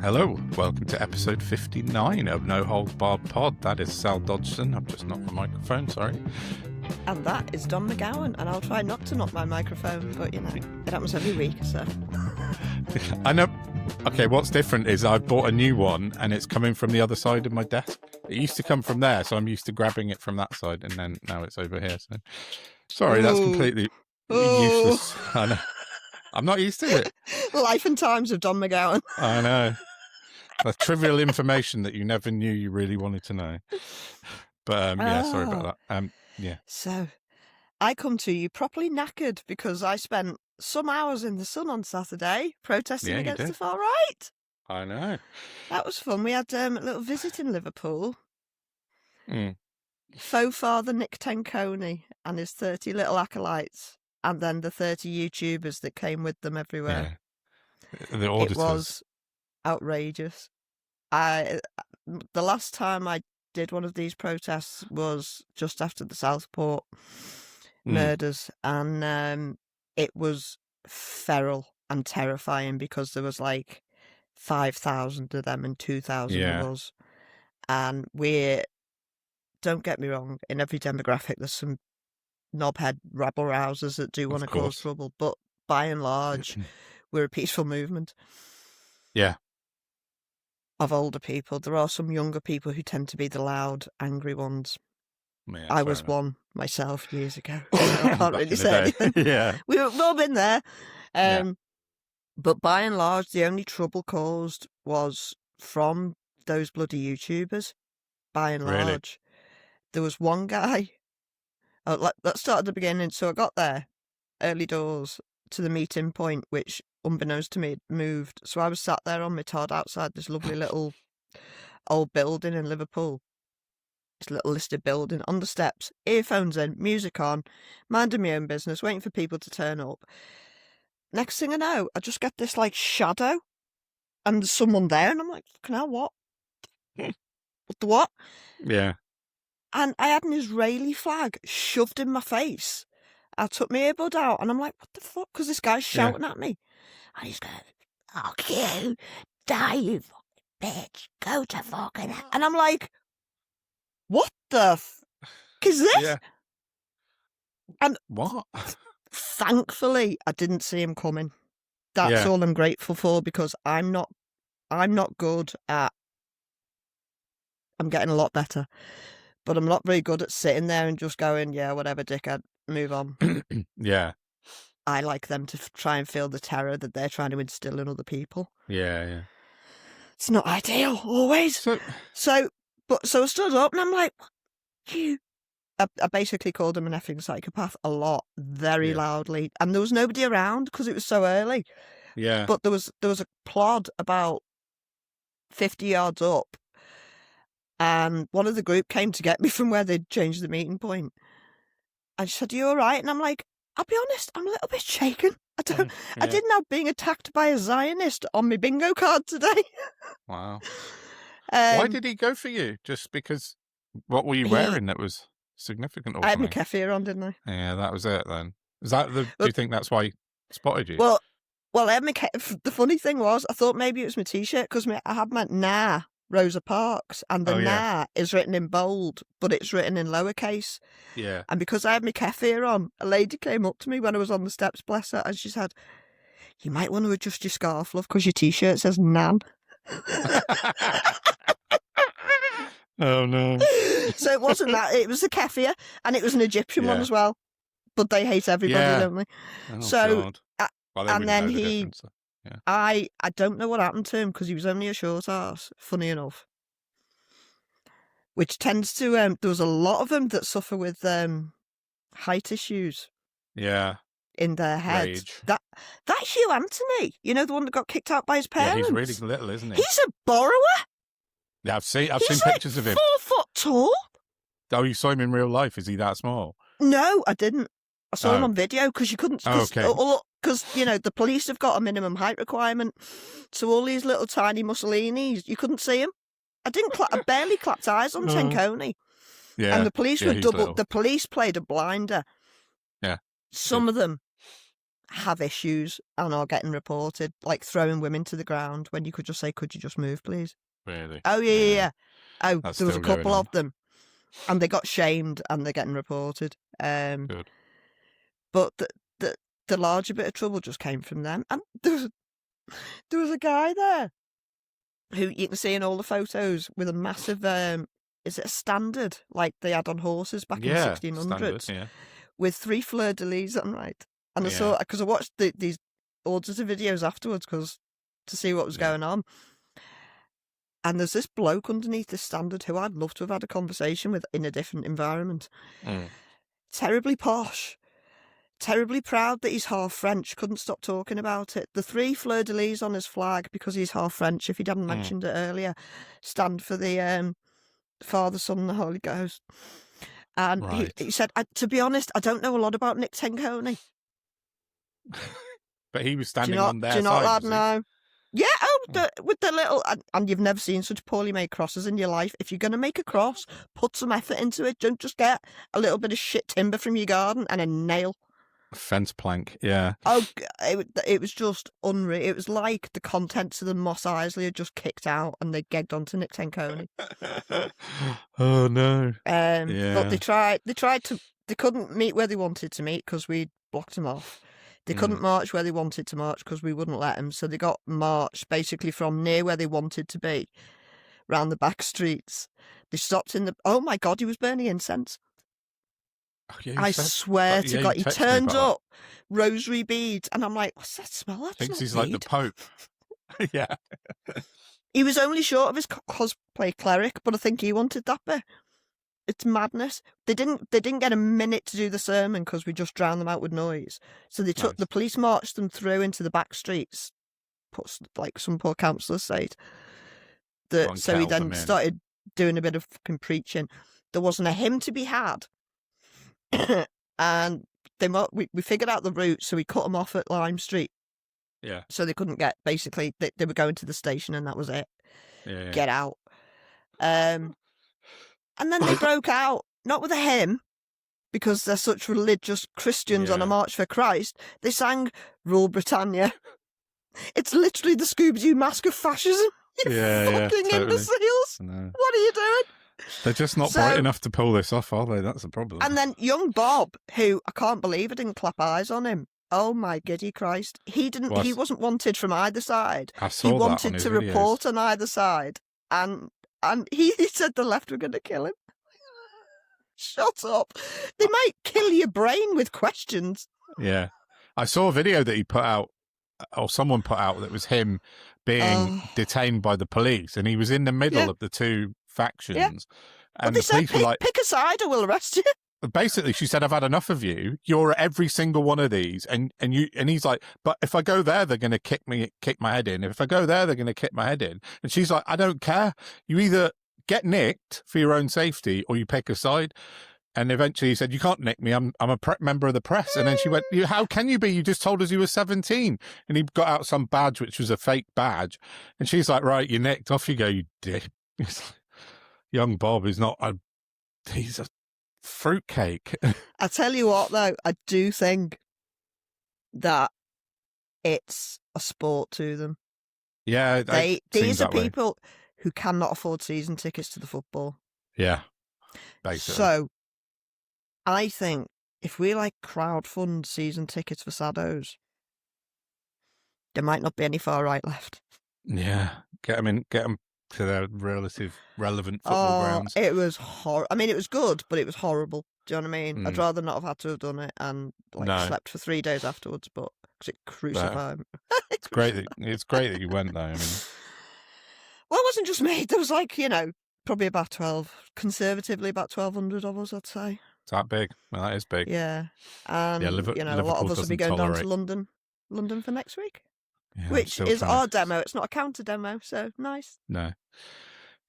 Hello, welcome to episode 59 of No Holds Barred Pod. That is Sal Dodgson. I've just knocked the microphone, sorry. And that is Don McGowan, and I'll try not to knock my microphone, but you know, it happens every week, so. I know. Okay, what's different is I've bought a new one and it's coming from the other side of my desk. It used to come from there, so I'm used to grabbing it from that side, and then now it's over here. So, sorry, that's completely useless. I know. I'm not used to it. Life and times of Don McGowan. I know. The trivial information that you never knew you really wanted to know. But yeah, sorry about that. Yeah. So, I come to you properly knackered because I spent some hours in the sun on Saturday protesting against the far right. I know. That was fun. We had a little visit in Liverpool. Mm. Faux Father Nick Tenconi and his 30 little acolytes, and then the 30 YouTubers that came with them everywhere. Yeah. The auditors. It was outrageous. The last time I did one of these protests was just after the Southport murders, and it was feral and terrifying because there was like 5,000 of them and 2,000 of us. And don't get me wrong, in every demographic there's some knobhead rabble-rousers that do want to cause trouble, but by and large we're a peaceful movement. Yeah. Of older people. There are some younger people who tend to be the loud, angry ones. Yeah, I was one myself years ago. I can't really say anything. Yeah. We've all been there. But by and large, the only trouble caused was from those bloody YouTubers. By and large. There was one guy. Let's start at the beginning. So I got there early doors to the meeting point, which, unbeknownst to me, had moved. So I was sat there on my Todd outside this lovely little old building in Liverpool. This little listed building on the steps, earphones in, music on, minding my own business, waiting for people to turn up. Next thing I know, I just get this like shadow, and there's someone there, and I'm like, fucking hell, what? What the what? Yeah. And I had an Israeli flag shoved in my face. I took my earbud out, and I'm like, what the fuck? Because this guy's shouting at me. And he's going, fuck you, die, you fucking bitch, go to fucking hell. And I'm like, what the fuck is this? Yeah. And what? Thankfully, I didn't see him coming. That's all I'm grateful for, because I'm not good at, I'm getting a lot better, but I'm not very good at sitting there and just going, yeah, whatever, dickhead, move on. Yeah. I like them to try and feel the terror that they're trying to instill in other people. Yeah. It's not ideal, always. So I stood up and I'm like, you. I basically called him an effing psychopath a lot, very loudly. And there was nobody around because it was so early. Yeah. But there was a plod about 50 yards up. And one of the group came to get me from where they'd changed the meeting point. And she said, are you all right? And I'm like, I'll be honest, I'm a little bit shaken. I didn't have being attacked by a Zionist on my bingo card today. Wow. Why did he go for you? Just because, what were you wearing that was significant? I had my keffir on, didn't I? Yeah, that was it then. Do you think that's why he spotted you? Well, I had the funny thing was, I thought maybe it was my T-shirt, because I had my Nah Rosa Parks, and the Nah is written in bold, but it's written in lowercase. Yeah. And because I had my keffir on, a lady came up to me when I was on the steps, bless her, and she said, you might want to adjust your scarf, love, because your T-shirt says Nan. Oh, no. So it wasn't that. It was a keffir, and it was an Egyptian one as well. But they hate everybody, don't they? Oh, so, and then Yeah. I don't know what happened to him, because he was only a short arse, funny enough. Which tends to, there was a lot of them that suffer with height issues. Yeah. In their heads. Rage. That's Hugh Anthony, you know, the one that got kicked out by his parents. Yeah, he's really little, isn't he? He's a borrower. Yeah, I've seen He's pictures of him. 4 foot tall. Oh, you saw him in real life? Is he that small? No, I didn't. I saw him on video, because you couldn't. Because, you know, the police have got a minimum height requirement. So all these little tiny Mussolinis, you couldn't see him. I barely clapped eyes on Tenconi. Yeah. And the police were double. little. The police played a blinder. Yeah. Some of them have issues and are getting reported, like throwing women to the ground when you could just say, "Could you just move, please?" Really? Oh yeah. Oh, That's there was a still couple going of them, and they got shamed, and they're getting reported. Good. But the larger bit of trouble just came from them, and there was a guy there who you can see in all the photos with a massive is it a standard like they had on horses back in the 1600s standard, with 3 fleur-de-lis on, right? And I saw, because I watched these orders of videos afterwards to see what was going on. And there's this bloke underneath this standard who I'd love to have had a conversation with in a different environment. Terribly posh, terribly proud that he's half French, couldn't stop talking about it. The 3 fleur-de-lis on his flag, because he's half French, if he hadn't mentioned it earlier, stand for the Father, Son and the Holy Ghost. And he said, to be honest, I don't know a lot about Nick Tenconi. But he was standing on their side. Do you not, lad, know? Yeah, with the little... And you've never seen such poorly made crosses in your life. If you're going to make a cross, put some effort into it. Don't just get a little bit of shit timber from your garden and a nail. Fence plank, yeah. Oh, it was just unreal. It was like the contents of the Mos Eisley had just kicked out and they gegged onto Nick Tenconi. Oh no! But they tried to. They couldn't meet where they wanted to meet because we blocked them off. They couldn't march where they wanted to march because we wouldn't let them. So they got marched basically from near where they wanted to be, round the back streets. They stopped in the. Oh my God! He was burning incense. Oh, yeah, I swear to God, he turned up rosary beads, and I'm like, what's that smell? That's thinks not he's weed. like the Pope. Yeah. He was only short of his cosplay cleric, but I think he wanted that bit. It's madness. They didn't get a minute to do the sermon because we just drowned them out with noise. So they took the police marched them through into the back streets. Put like some poor councillor said. So he then started doing a bit of fucking preaching. There wasn't a hymn to be had. And we figured out the route, so we cut them off at Lime Street. Yeah. So they couldn't get, basically, they were going to the station and that was it. Yeah. Get out. And then they broke out, not with a hymn, because they're such religious Christians on a march for Christ. They sang Rule Britannia. It's literally the Scooby-Doo mask of fascism. You fucking imbeciles. No. What are you doing? They're just not bright enough to pull this off, are they? That's the problem. And then young Bob, who I can't believe I didn't clap eyes on him. Oh my giddy Christ. He wasn't wanted from either side. I saw he that wanted on his to videos. report on either side. And he said the left were going to kill him. Shut up. They might kill your brain with questions. Yeah. I saw a video that he put out, or someone put out, that was him being detained by the police, and he was in the middle of the two factions. Yeah. And they said, pick a side or we'll arrest you. Basically, she said, I've had enough of you. You're at every single one of these. And he's like, but if I go there, they're going to kick my head in. If I go there, they're going to kick my head in. And she's like, I don't care. You either get nicked for your own safety or you pick a side. And eventually he said, you can't nick me. I'm a member of the press. And then she went, how can you be? You just told us you were 17. And he got out some badge, which was a fake badge. And she's like, right, you're nicked. Off you go, you dick. Young Bob is not he's a fruitcake. I tell you what, though, I do think that it's a sport to them. Yeah. These are people who cannot afford season tickets to the football. Yeah. Basically. So I think if we crowdfund season tickets for Saddos, there might not be any far right left. Yeah. Get them to their relevant football grounds. It was horrible. I mean, it was good, but it was horrible. Do you know what I mean? I'd rather not have had to have done it and slept for 3 days afterwards, but because it crucified me. It's great that you went though. I mean, well, it wasn't just me. There was probably about conservatively about 1,200 of us, I'd say. It's that big. Well, that is big. Yeah. And a lot of us will be going down to London for next week. Yeah, which is our demo. It's not a counter demo, so nice. No.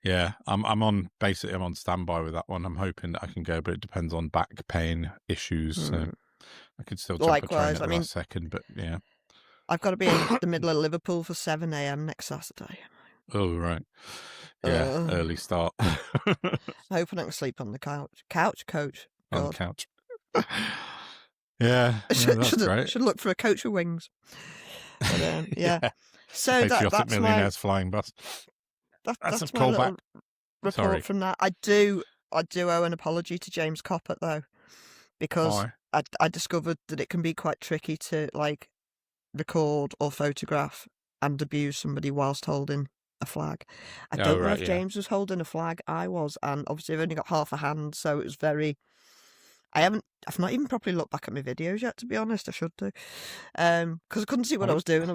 Yeah, I'm on standby with that one. I'm hoping that I can go, but it depends on back pain issues. So I could still jump a train at the last second, but yeah. I've got to be in the middle of Liverpool for 7 a.m. next Saturday. Oh, right. Yeah, early start. Hoping I can sleep on the couch. Couch, coach. God. On the couch. Yeah, that's great. Should look for a coach with wings. But, yeah. So Patriotic that's millionaires flying bus. that's a my little callback. report from that. I do owe an apology to James Coppett though, because I discovered that it can be quite tricky to like record or photograph and abuse somebody whilst holding a flag. I don't know if James was holding a flag. I was, and obviously I've only got half a hand, so it was very. I've not even properly looked back at my videos yet, to be honest. I should do, because I couldn't see what I was doing.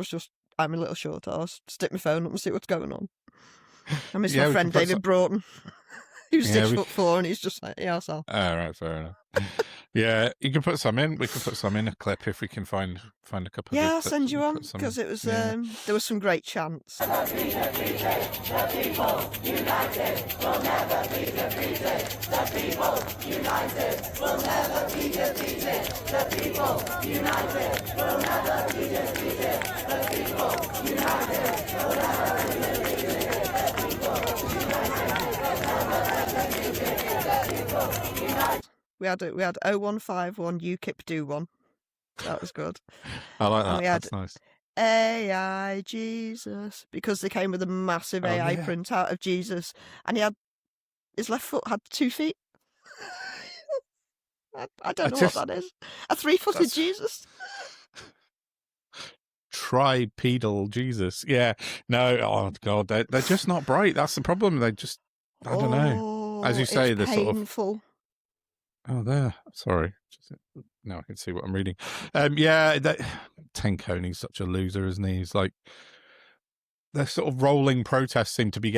I'm a little short arse. Stick my phone up and see what's going on. I miss my friend David Broughton. He was 6'4", and he's just like, yeah, so. Oh, right, fair enough. Yeah, you can put some in. We can put some in a clip if we can find a couple. Yeah, I'll send you one because it was there was some great chants. The people united will never be defeated. The people united will never be defeated. The people united will never be defeated. The people united will never be defeated. The people united will never be defeated. The people united. We had 0151 UKIP do one. That was good. I like that. That's nice. AI Jesus, because they came with a massive AI printout of Jesus, and his left foot had 2 feet. I don't know what that is. A 3-footed Jesus. Tripedal Jesus. Yeah. No. Oh God, they're just not bright. That's the problem. They just. I don't know. As you say, the painful. Sort of. Oh, there. Sorry. Now I can see what I'm reading. Yeah, Tenconi's such a loser, isn't he? He's like, the sort of rolling protests seem to be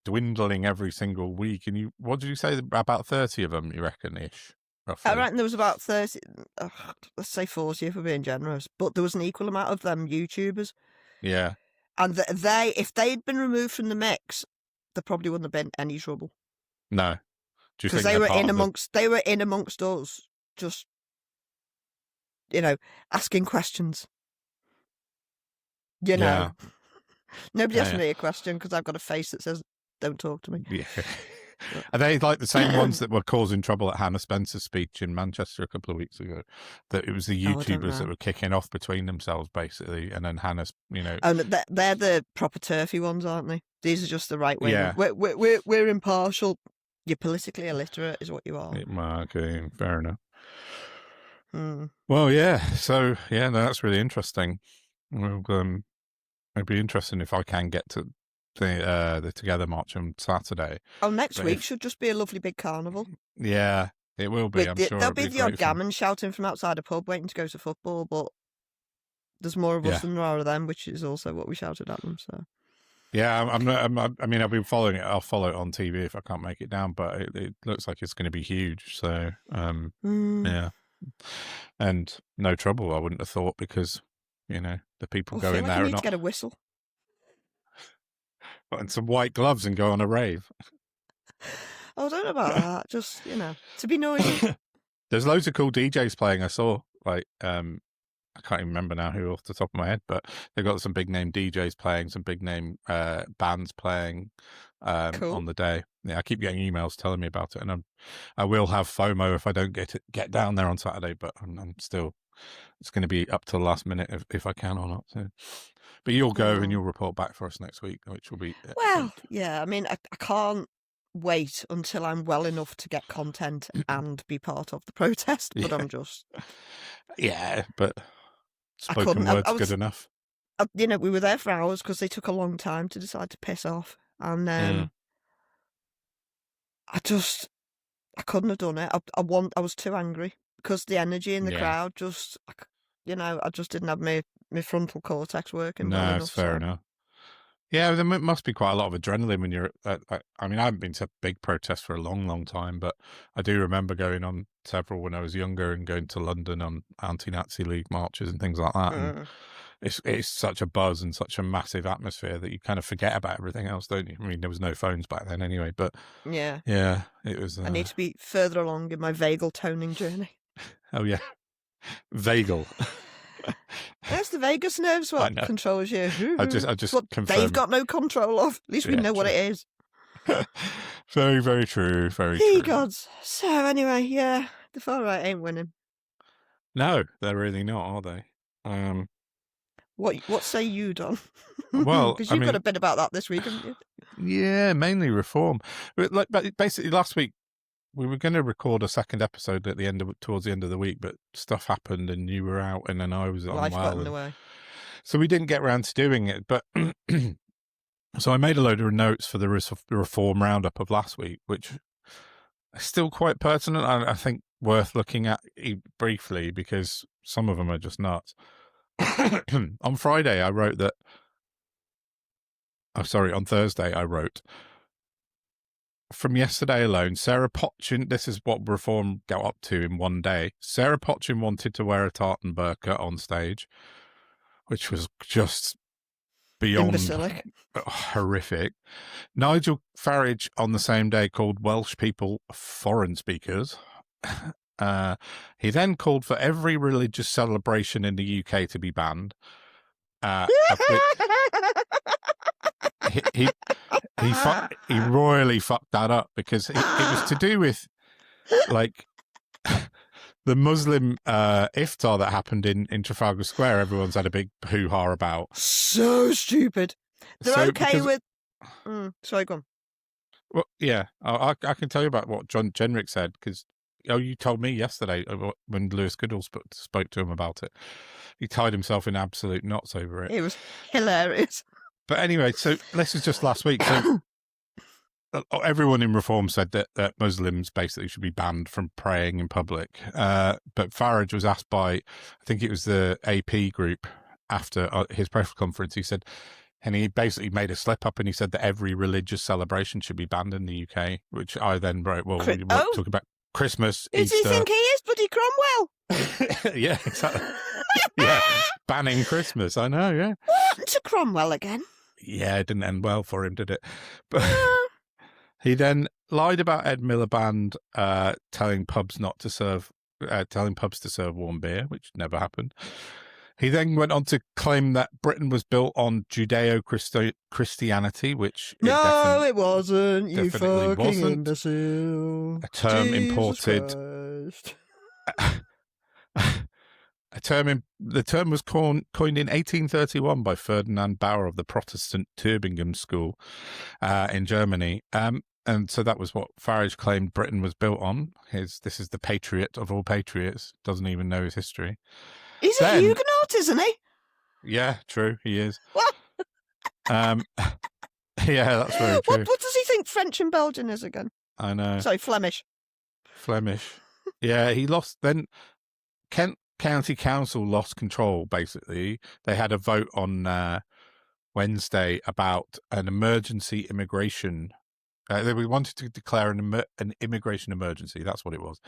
dwindling every single week. And what did you say? About 30 of them, you reckon-ish? Roughly? I reckon there was about 30, let's say 40 if we're being generous. But there was an equal amount of them YouTubers. Yeah. And if they'd been removed from the mix, there probably wouldn't have been any trouble. No. Because they were in amongst us, just asking questions. Nobody asked me a question because I've got a face that says, "Don't talk to me." Yeah. Are they like the same ones that were causing trouble at Hannah Spencer's speech in Manchester a couple of weeks ago? That it was the YouTubers that were kicking off between themselves, basically, and then Hannah's, Oh, they're the proper turfy ones, aren't they? These are just the right wing. Yeah. We're impartial. You're politically illiterate, is what you are. Okay, fair enough. Well, yeah. So, no, that's really interesting. Well, it'd be interesting if I can get to the Together March on Saturday. Oh, next week should just be a lovely big carnival. Yeah, it will be. I'm sure there'll be the odd gammon shouting from outside a pub waiting to go to football, but there's more of us than there are of them, which is also what we shouted at them. So. Yeah, I've been following it. I'll follow it on TV if I can't make it down, but it looks like it's going to be huge. So, yeah, and no trouble. I wouldn't have thought because the people go in there and to get a whistle and some white gloves and go on a rave. I don't know about that. Just to be noisy. There's loads of cool DJs playing. I saw I can't even remember now who off the top of my head, but they've got some big name DJs playing, some big name bands playing cool. on the day. Yeah, I keep getting emails telling me about it, and I will have FOMO if I don't get down there on Saturday. But I'm still, it's going to be up to the last minute if I can or not. So, but you'll go and you'll report back for us next week, which will be well. Yeah, I mean, I can't wait until I'm well enough to get content and be part of the protest. But I'm just but. Spoken word's good enough. We were there for hours because they took a long time to decide to piss off. And I couldn't have done it. I was too angry because the energy in the crowd just, I just didn't have my frontal cortex working well enough. No, it's fair enough. Yeah, there must be quite a lot of adrenaline when you're I haven't been to big protests for a long, long time, but I do remember going on several when I was younger and going to London on anti-Nazi League marches and things like that. And it's such a buzz and such a massive atmosphere that you kind of forget about everything else, don't you? I mean, there was no phones back then anyway, but yeah, it was. I need to be further along in my vagal toning journey. Oh yeah, vagal. That's the vagus nerves what controls you. I just what confirm. They've got no control of. At least we know what it is. Very, very true. Very true. Hey gods. So anyway, the far right ain't winning. No, they're really not, are they? What say you, Don? Well, Because I you've got mean, a bit about that this week, haven't you? yeah, mainly Reform. But basically, last week we were going to record a second episode at the towards the end of the week, but stuff happened, and you were out, and then I was Life got in unwell, the way. so we didn't get around to doing it. But so I made a load of notes for the Reform Roundup of last week, which is still quite pertinent. I think worth looking at briefly because some of them are just nuts. On Friday, I wrote that. Oh, sorry, on Thursday, I wrote from yesterday alone, Sarah Potchin, this is what Reform got up to in one day. Sarah Potchin wanted to wear a tartan burqa on stage, which was just beyond Imbecilic. horrific. Nigel Farage on the same day called Welsh people foreign speakers. He then called for every religious celebration in the UK to be banned. Of which he royally fucked that up because it was to do with like the Muslim iftar that happened in Trafalgar Square. Everyone's had a big hoo-ha about. So stupid. They're okay with... sorry, go on. Well, yeah, I can tell you about what John Jenrick said because you told me yesterday when Lewis Goodall spoke to him about it. He tied himself in absolute knots over it. It was hilarious. But anyway, so this was just last week. So everyone in Reform said that Muslims basically should be banned from praying in public. But Farage was asked by, I think it was the AP group after his press conference, he said, and he basically made a slip up and he said that every religious celebration should be banned in the UK, which I then wrote, well, we were talking about Christmas, Who Easter. do you think he is, Bloody Cromwell? Yeah, exactly. Yeah, banning Christmas, I know, yeah. What happened to Cromwell again? Yeah, it didn't end well for him, did it? But he then lied about Ed Miliband telling pubs to serve warm beer, which never happened. He then went on to claim that Britain was built on Judeo-Christianity, which it wasn't. You definitely fucking wasn't. Imbecile. A term Jesus imported. Christ. The term was coined in 1831 by Ferdinand Bauer of the Protestant Tübingen School in Germany. And so that was what Farage claimed Britain was built on. This is the patriot of all patriots. Doesn't even know his history. He's a Huguenot, isn't he? Yeah, true. He is. What? Yeah, that's very true. What does he think French and Belgian is again? I know. Sorry, Flemish. Yeah, he lost. Then Kent County Council lost control, basically. They had a vote on Wednesday about an emergency immigration. They wanted to declare an immigration emergency. That's what it was.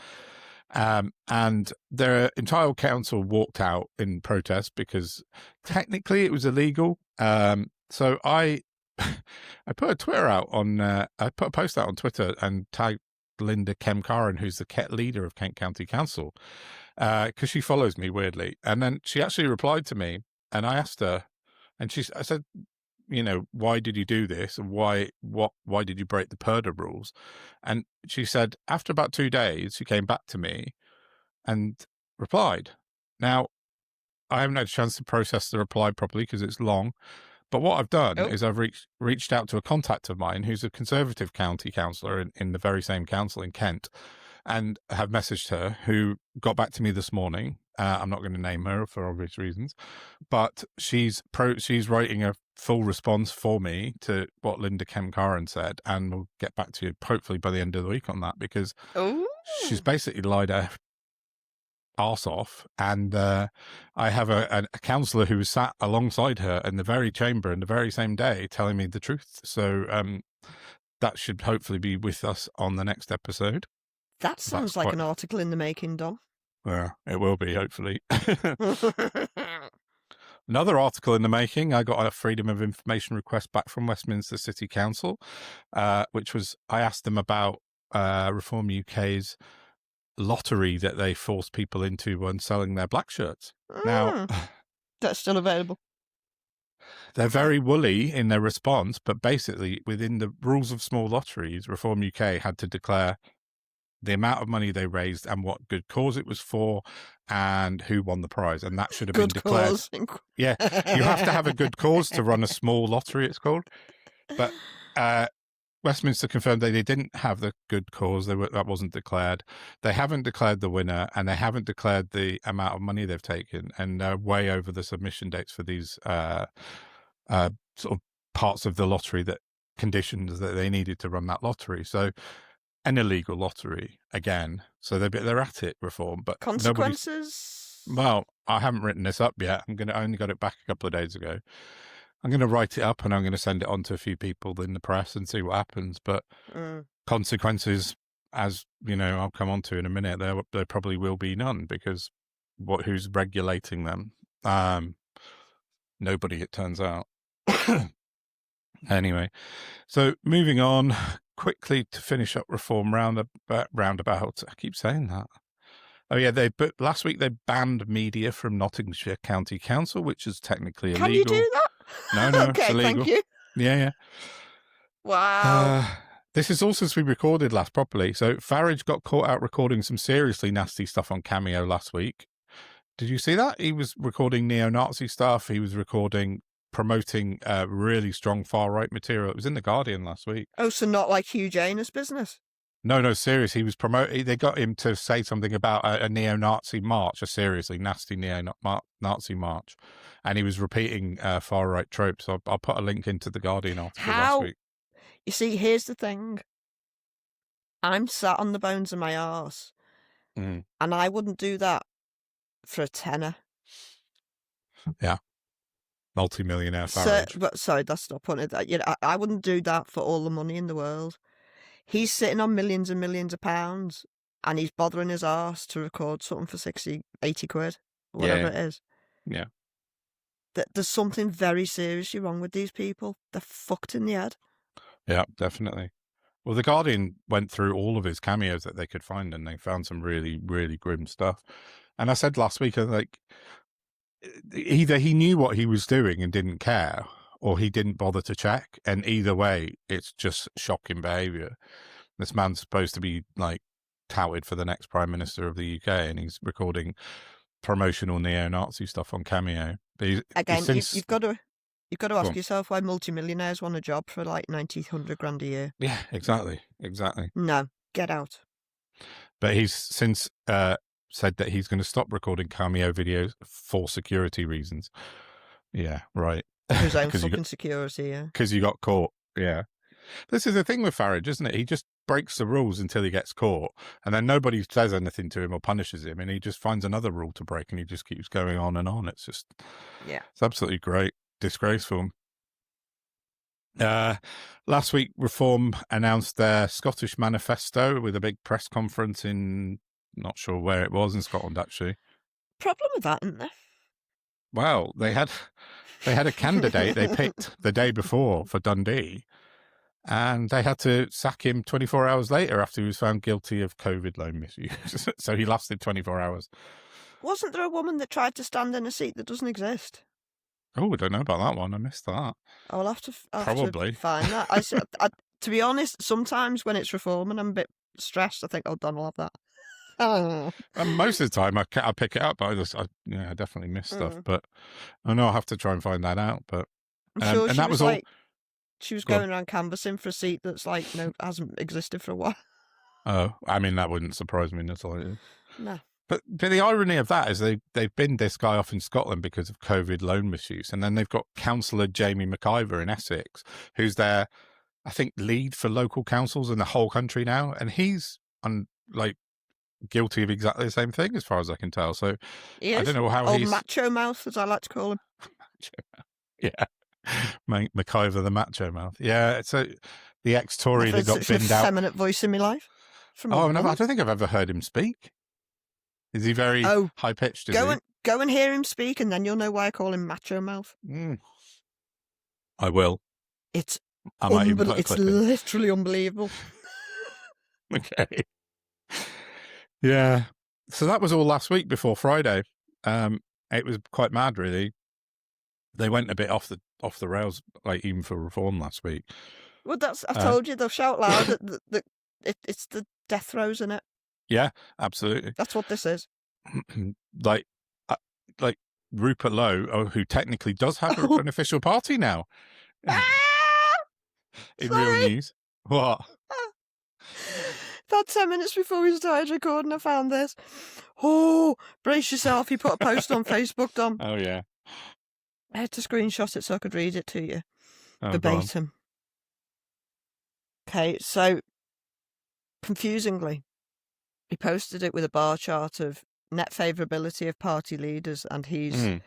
And their entire council walked out in protest because technically it was illegal. So I put a Twitter out I put a post out on Twitter and tagged Linda Kemkaran, who's the leader of Kent County Council, because she follows me weirdly. And then she actually replied to me, and I asked her, and I said, why did you do this? And why did you break the Purdah rules? And she said, after about 2 days, she came back to me and replied. Now, I haven't had a chance to process the reply properly because it's long. But what I've done is I've reached out to a contact of mine who's a Conservative county councillor in the very same council in Kent, and have messaged her, who got back to me this morning. I'm not going to name her for obvious reasons, but she's writing a full response for me to what Linda Kemkaran said, and we'll get back to you hopefully by the end of the week on that, because she's basically lied her arse off. And I have a councillor who was sat alongside her in the very chamber in the very same day telling me the truth. So that should hopefully be with us on the next episode. That sounds like an article in the making, Dom. Well, it will be, hopefully. Another article in the making, I got a Freedom of Information request back from Westminster City Council, which was, I asked them about Reform UK's lottery that they forced people into when selling their black shirts. Now, that's still available. They're very woolly in their response, but basically within the rules of small lotteries, Reform UK had to declare the amount of money they raised and what good cause it was for and who won the prize. And that should have been declared. Cause. Yeah, you have to have a good cause to run a small lottery, it's called. But Westminster confirmed they didn't have the good cause. That wasn't declared. They haven't declared the winner, and they haven't declared the amount of money they've taken, and they're way over the submission dates for these sort of parts of the lottery that conditions that they needed to run that lottery. So an illegal lottery again. So they're at it, Reform, but consequences. Well, I haven't written this up yet. I only got it back a couple of days ago. I'm going to write it up and I'm going to send it on to a few people in the press and see what happens. But consequences, as you know, I'll come on to in a minute, there probably will be none, because who's regulating them? Nobody, it turns out. Anyway, so moving on quickly to finish up Reform Roundabout. I keep saying that. Oh yeah, last week they banned media from Nottinghamshire County Council, which is technically illegal. Can you do that? No, okay, it's illegal. thank you. Yeah. Wow. This is all since we recorded last properly. So Farage got caught out recording some seriously nasty stuff on Cameo last week. Did you see that? He was recording neo-Nazi stuff. He was promoting really strong far-right material. It was in The Guardian last week. Oh, so not like Hugh Janus business? No, serious. He was promoting. They got him to say something about a neo-Nazi march, a seriously nasty neo-Nazi march, and he was repeating far-right tropes. So I'll put a link into The Guardian article last week. You see, here's the thing. I'm sat on the bones of my arse, and I wouldn't do that for a tenner. Yeah. Multi-millionaire Farage. Sorry, that's not putting it. I wouldn't do that for all the money in the world. He's sitting on millions and millions of pounds, and he's bothering his arse to record something for 60, 80 quid, whatever it is. Yeah. There's something very seriously wrong with these people. They're fucked in the head. Yeah, definitely. Well, The Guardian went through all of his cameos that they could find, and they found some really, really grim stuff. And I said last week, either he knew what he was doing and didn't care, or he didn't bother to check. And either way, it's just shocking behaviour. This man's supposed to be touted for the next Prime Minister of the UK, and he's recording promotional neo-Nazi stuff on Cameo. But you've got to ask yourself why multimillionaires want a job for 90, 100 grand a year. Yeah, exactly. No, get out. But he's since said that he's going to stop recording Cameo videos for security reasons. Yeah, right. His own fucking security, yeah. Because you got caught, yeah. This is the thing with Farage, isn't it? He just breaks the rules until he gets caught, and then nobody says anything to him or punishes him, and he just finds another rule to break, and he just keeps going on and on. It's just, it's absolutely great. Disgraceful. Last week, Reform announced their Scottish manifesto with a big press conference in, not sure where it was, in Scotland, actually. Problem with that, isn't there? Well, they had a candidate they picked the day before for Dundee, and they had to sack him 24 hours later after he was found guilty of COVID loan misuse. So he lasted 24 hours. Wasn't there a woman that tried to stand in a seat that doesn't exist? Oh, I don't know about that one. I missed that. I'll have to find that. To be honest, sometimes when it's Reform and I'm a bit stressed, I think, oh, Don will have that. And most of the time I pick it up, but I definitely miss stuff. But I know I'll have to try and find that out. But I'm sure that was all. She was going around canvassing for a seat that's hasn't existed for a while. Oh, I mean, that wouldn't surprise me at all. No. But the irony of that is they've binned this guy off in Scotland because of COVID loan misuse, and then they've got Councillor Jamie McIver in Essex, who's their, I think, lead for local councils in the whole country now, and he's guilty of exactly the same thing as far as I can tell. So I don't know how he's macho mouth, as I like to call him. Yeah. McIver the macho mouth. Yeah, so the ex-Tory that got binned out. Feminine voice in my life. No, I don't think I've ever heard him speak. Is he very high-pitched? Go and hear him speak, and then you'll know why I call him macho mouth. I will. It's literally unbelievable. Okay. Yeah. So that was all last week before Friday. It was quite mad, really. They went a bit off the rails, even for Reform last week. Well, I told you, they'll shout loud that it's the death throes, isn't it? Yeah, absolutely. That's what this is. like Rupert Lowe, who technically does have an official party now. In real Sorry. news. What? About 10 minutes before we started recording, I found this. Oh, brace yourself. He put a post on Facebook, Dom. Oh, yeah. I had to screenshot it so I could read it to you. Oh, verbatim. Okay, so, confusingly, he posted it with a bar chart of net favourability of party leaders, and he's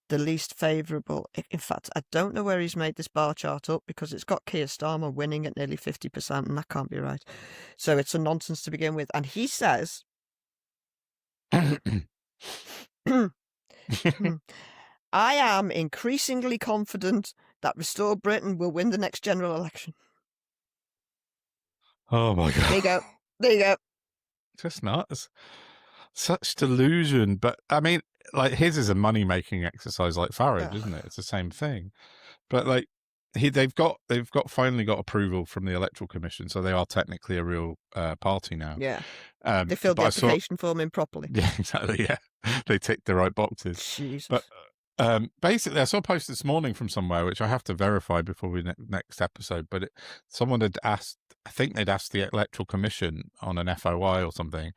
the least favourable. In fact, I don't know where he's made this bar chart up, because it's got Keir Starmer winning at nearly 50%, and that can't be right. So it's a nonsense to begin with. And he says, I am increasingly confident that Restore Britain will win the next general election. Oh, my God. There you go. There you go. Just nuts. Such delusion. But, I mean, like, his is a money-making exercise like Farage, isn't it? It's the same thing. But, like, they've finally got approval from the Electoral Commission, so they are technically a real party now. Yeah. They filled the application form in properly. Yeah, exactly, yeah. They ticked the right boxes. Jesus. But basically, I saw a post this morning from somewhere, which I have to verify before we next episode, but someone had asked, I think they'd asked the Electoral Commission on an FOI or something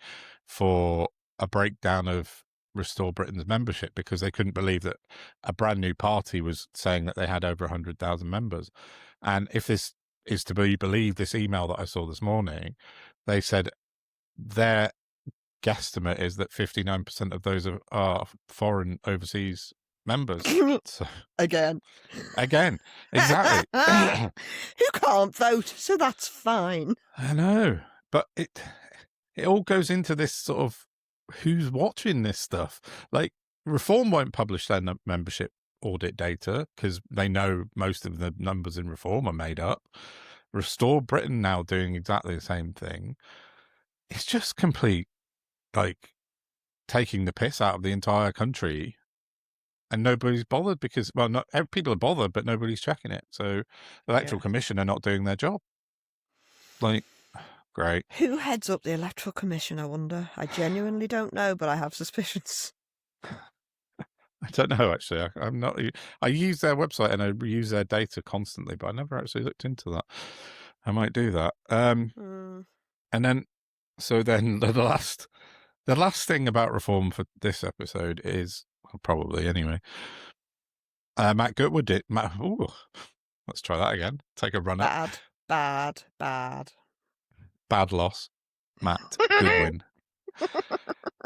for a breakdown of Restore Britain's membership, because they couldn't believe that a brand new party was saying that they had over 100,000 members. And if this is to be believed, this email that I saw this morning, they said their guesstimate is that 59% of those are foreign overseas members. So, again, exactly. Who can't vote, so that's fine. I know, but it all goes into this sort of who's watching this stuff. Like, Reform won't publish their membership audit data because they know most of the numbers in Reform are made up. Restore Britain now doing exactly the same thing. It's just complete, like, taking the piss out of the entire country. And nobody's bothered because, well, not people are bothered, but nobody's checking it. So the Electoral Commission are not doing their job. Like, great. Who heads up the Electoral Commission, I wonder? I genuinely don't know, but I have suspicions. I don't know, actually. I'm not. I use their website and I use their data constantly, but I never actually looked into that. I might do that. And then, so then the last thing about Reform for this episode is, well, probably anyway, Matt Goodwin did. Let's try that again. Take a run at Bad. Badloss, Matt Goodwin.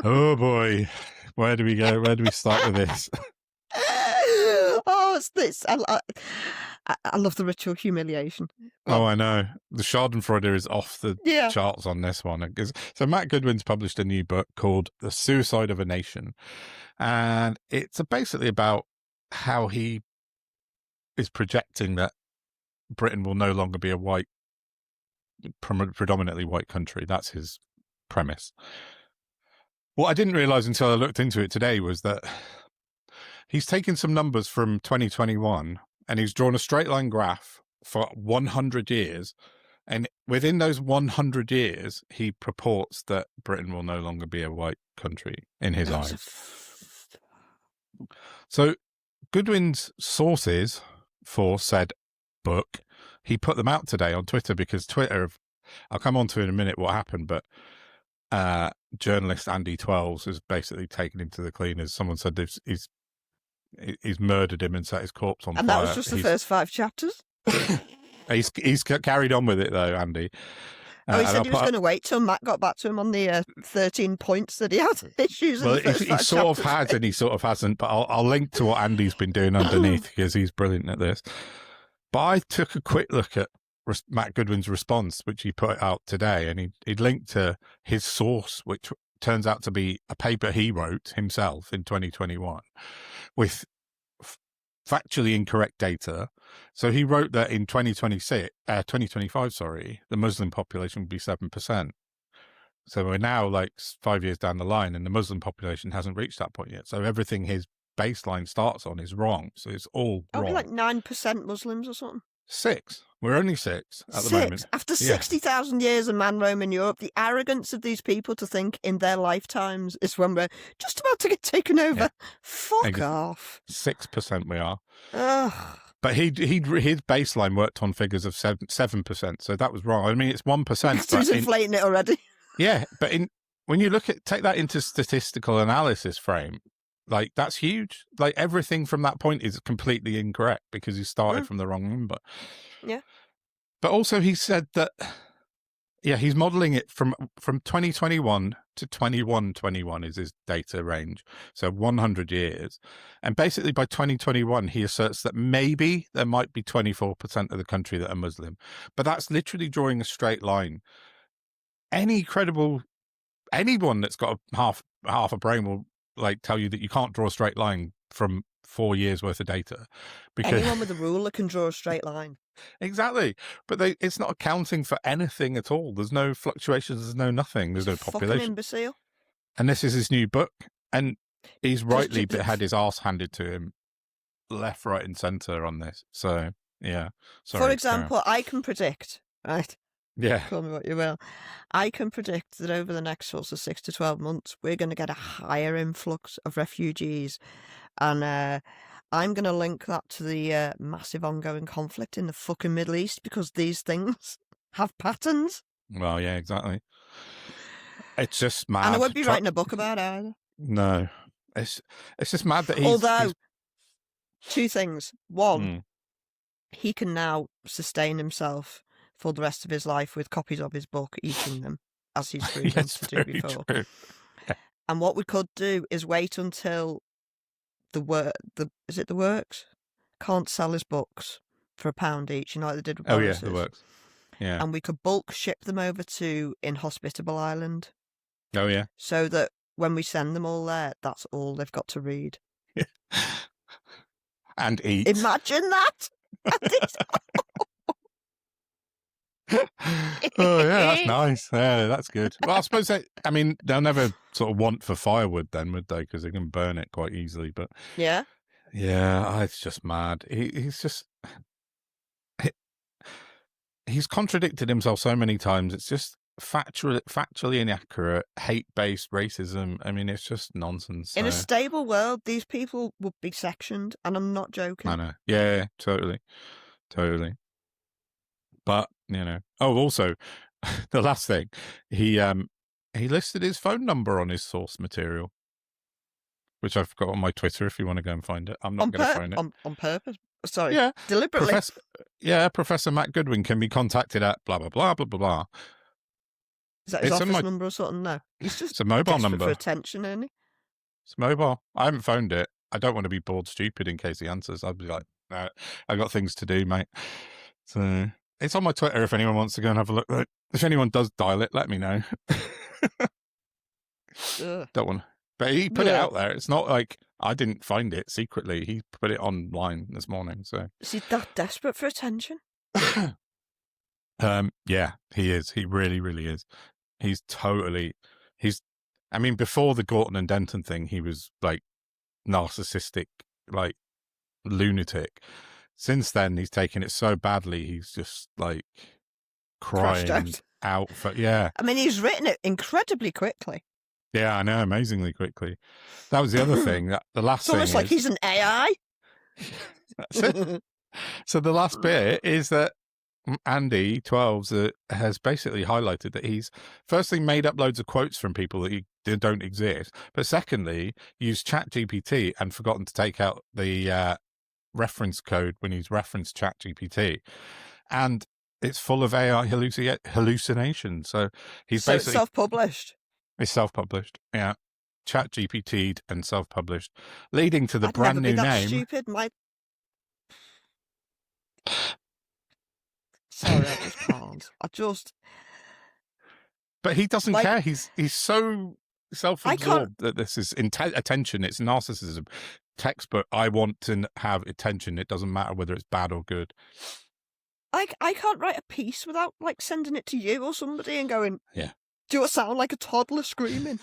Oh boy, where do we go? Where do we start with this? Oh, it's this. I love the ritual humiliation. Oh, I know. The Schadenfreude is off the charts on this one. So Matt Goodwin's published a new book called The Suicide of a Nation. And it's basically about how he is projecting that Britain will no longer be a predominantly white country. That's his premise. What I didn't realize until I looked into it today was that he's taken some numbers from 2021 and he's drawn a straight line graph for 100 years. And within those 100 years, he purports that Britain will no longer be a white country in his eyes. So Goodwin's sources for said book, he put them out today on Twitter because Twitter, I'll come on to in a minute what happened, but journalist Andy Twelves has basically taken him to the cleaners. Someone said he's murdered him and set his corpse on fire. And that was just the first 5 chapters? He's carried on with it though, Andy. He said he was going to wait till Matt got back to him on the 13 points that he had issues in the first 5 he sort of has and he sort of hasn't, but I'll link to what Andy's been doing underneath because he's brilliant at this. But I took a quick look at Matt Goodwin's response, which he put out today, and he linked to his source, which turns out to be a paper he wrote himself in 2021 with factually incorrect data. So he wrote that in 2025, the Muslim population would be 7%. So we're now like 5 years down the line and the Muslim population hasn't reached that point yet. So everything his baseline starts on is wrong. So it's all wrong. Like 9% Muslims or something. 6. We're only 6 at the moment. After 60,000 years of man roaming Europe, the arrogance of these people to think in their lifetimes is when we're just about to get taken over. Yeah. Fuck off. 6% we are. Ugh. But his baseline worked on figures of 7%, so that was wrong. I mean, it's 1%. He's inflating it already. Yeah, but when you take that into statistical analysis frame, like, that's huge. Like, everything from that point is completely incorrect because he started from the wrong number. Yeah. But also he said that, he's modelling it from 2021 to 2121 is his data range. So 100 years. And basically by 2021, he asserts that maybe there might be 24% of the country that are Muslim. But that's literally drawing a straight line. Anyone that's got half a brain will tell you that you can't draw a straight line from 4 years worth of data. Because anyone with a ruler can draw a straight line. Exactly. But it's not accounting for anything at all. There's no fluctuations, there's no nothing, there's no population. Fucking imbecile. And this is his new book. And he's rightly had his arse handed to him left, right and centre on this. So, yeah. Sorry, for example, I can predict, right? Yeah. Call me what you will. I can predict that over the next sorts of 6 to 12 months, we're going to get a higher influx of refugees. And I'm going to link that to the massive ongoing conflict in the fucking Middle East because these things have patterns. Well, yeah, exactly. It's just mad. And I won't be writing a book about it either. No. It's just mad that Although, 2 things. One, he can now sustain himself for the rest of his life with copies of his book, eating them, as he's proven to do before. True. Yeah. And what we could do is wait until the Works can't sell his books for £1 each, you know, like they did with bonuses. Oh yeah, the Works. Yeah. And we could bulk ship them over to Inhospitable Island. Oh yeah. So that when we send them all there, that's all they've got to read. Yeah. And eat. Imagine that. Oh yeah, that's nice. Yeah, that's good. Well, I suppose they'll never sort of want for firewood then, would they? Because they can burn it quite easily. But yeah, it's just mad. He's contradicted himself so many times. It's just factually inaccurate, hate-based racism. I mean, it's just nonsense. In a stable world, these people would be sectioned, and I'm not joking. I know. Yeah, totally. But, also, the last thing, he listed his phone number on his source material, which I've got on my Twitter if you want to go and find it. I'm not going to find it. On purpose? Sorry. Yeah. Deliberately. Professor Matt Goodwin can be contacted at blah, blah, blah, blah, blah, blah. Is that his office number or something? No. He's just it's a mobile number. For attention, isn't he? It's mobile. I haven't phoned it. I don't want to be bored stupid in case he answers. I'd be like, no, I got things to do, mate. So... it's on my Twitter if anyone wants to go and have a look. If anyone does dial it, let me know. Don't want to. But he put it out there. It's not like I didn't find it secretly. He put it online this morning. So is he that desperate for attention? Yeah, he is. He really, really is. I mean, before the Gorton and Denton thing, he was like narcissistic, like lunatic. Since then, he's taken it so badly, he's just like crying out for, yeah. I mean, he's written it incredibly quickly. Yeah, I know, amazingly quickly. That was the other thing. The last thing almost like he's an AI. That's it. So the last bit is that Andy 12s has basically highlighted that he's firstly made up loads of quotes from people that don't exist, but secondly, used ChatGPT and forgotten to take out the reference code when he's referenced ChatGPT, and it's full of AI hallucinations. So he's basically self-published. It's self-published, yeah. ChatGPT'd and self-published, leading to the brand new name. Stupid, Sorry, I just can't. But he doesn't care. He's so self-absorbed that this is attention. It's narcissism. Textbook. I want to have attention. It doesn't matter whether it's bad or good. I can't write a piece without sending it to you or somebody and going, yeah. Do I sound like a toddler screaming?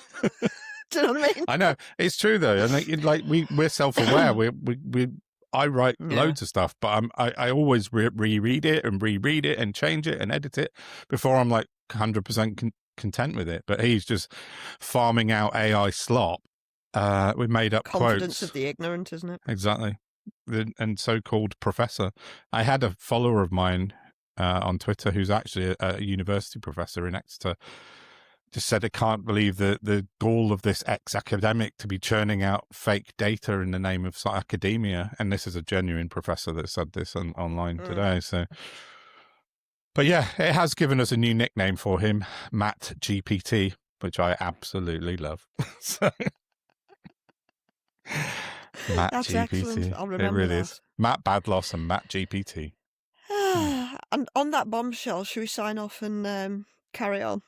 Do you know what I mean? I know it's true though. And we're self-aware. We I write Yeah. loads of stuff, but I always reread it and change it and edit it before I'm like 100% content with it. But he's just farming out AI slop with made up Confidence quotes. of the ignorant, isn't it? Exactly. And so-called professor. I had a follower of mine on Twitter who's actually a university professor in Exeter. Just said, I can't believe the gall of this ex-academic to be churning out fake data in the name of academia. And this is a genuine professor that said this online today. So, but yeah, it has given us a new nickname for him, MattGPT, which I absolutely love. So, That's excellent. I'll remember it really that. is. Matt Badloss and MattGPT. And on that bombshell, should we sign off and carry on?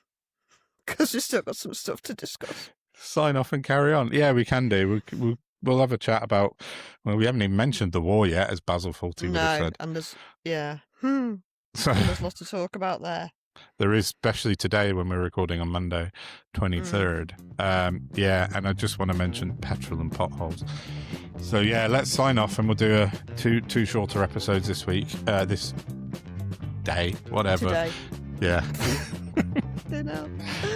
Because we've still got some stuff to discuss. Sign off and carry on. Yeah, we can do. We'll have a chat about. Well, we haven't even mentioned the war yet, as Basil Fawlty would have said. And there's So there's lots to talk about there. There is, especially today when we're recording on Monday, 23rd. Yeah, and I just want to mention petrol and potholes. So yeah, let's sign off, and we'll do two shorter episodes this week. This day, whatever. Today. Yeah. I know.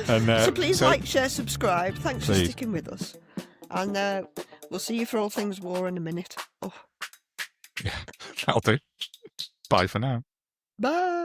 And, so please like, share, subscribe. Thanks for sticking with us. And we'll see you for all things war in a minute. Oh. Yeah, that'll do. Bye for now. Bye.